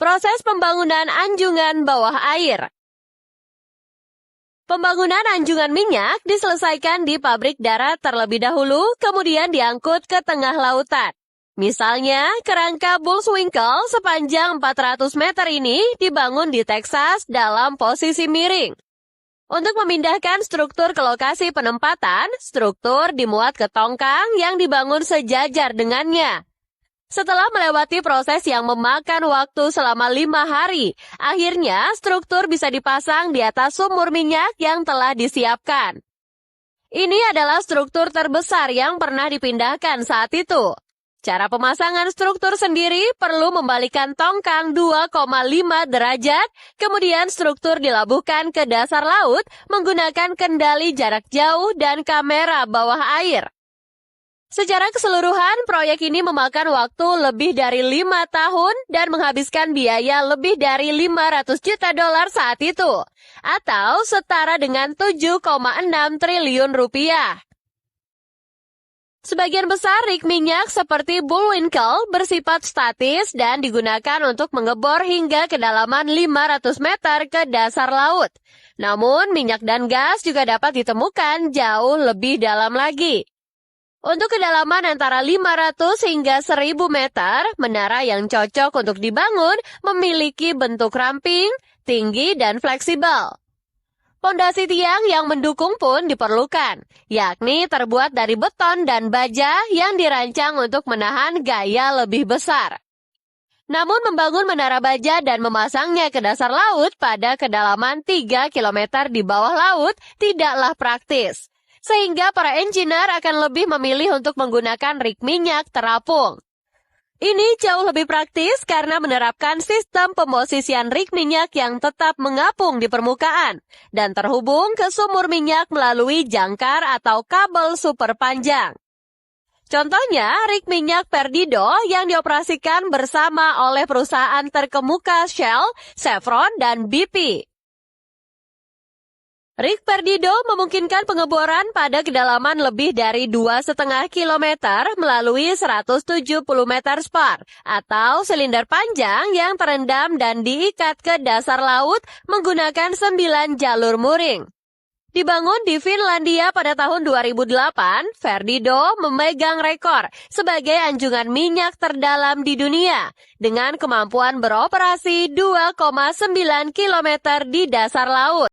Proses pembangunan anjungan bawah air. Pembangunan anjungan minyak diselesaikan di pabrik darat terlebih dahulu, kemudian diangkut ke tengah lautan. Misalnya, kerangka Bullwinkle sepanjang 400 meter ini dibangun di Texas dalam posisi miring. Untuk memindahkan struktur ke lokasi penempatan, struktur dimuat ke tongkang yang dibangun sejajar dengannya. Setelah melewati proses yang memakan waktu selama 5 hari, akhirnya struktur bisa dipasang di atas sumur minyak yang telah disiapkan. Ini adalah struktur terbesar yang pernah dipindahkan saat itu. Cara pemasangan struktur sendiri perlu membalikan tongkang 2,5 derajat, kemudian struktur dilabuhkan ke dasar laut menggunakan kendali jarak jauh dan kamera bawah air. Secara keseluruhan, proyek ini memakan waktu lebih dari 5 tahun dan menghabiskan biaya lebih dari 500 juta dolar saat itu, atau setara dengan 7,6 triliun rupiah. Sebagian besar rig minyak seperti Bullwinkle bersifat statis dan digunakan untuk mengebor hingga kedalaman 500 meter ke dasar laut. Namun, minyak dan gas juga dapat ditemukan jauh lebih dalam lagi. Untuk kedalaman antara 500 hingga 1000 meter, menara yang cocok untuk dibangun memiliki bentuk ramping, tinggi, dan fleksibel. Pondasi tiang yang mendukung pun diperlukan, yakni terbuat dari beton dan baja yang dirancang untuk menahan gaya lebih besar. Namun membangun menara baja dan memasangnya ke dasar laut pada kedalaman 3 km di bawah laut tidaklah praktis. Sehingga para engineer akan lebih memilih untuk menggunakan rig minyak terapung. Ini jauh lebih praktis karena menerapkan sistem pemosisian rig minyak yang tetap mengapung di permukaan dan terhubung ke sumur minyak melalui jangkar atau kabel super panjang. Contohnya, rig minyak Perdido yang dioperasikan bersama oleh perusahaan terkemuka Shell, Chevron, dan BP. Rig Perdido memungkinkan pengeboran pada kedalaman lebih dari 2,5 km melalui 170 meter spar atau silinder panjang yang terendam dan diikat ke dasar laut menggunakan 9 jalur mooring. Dibangun di Finlandia pada tahun 2008, Perdido memegang rekor sebagai anjungan minyak terdalam di dunia dengan kemampuan beroperasi 2,9 km di dasar laut.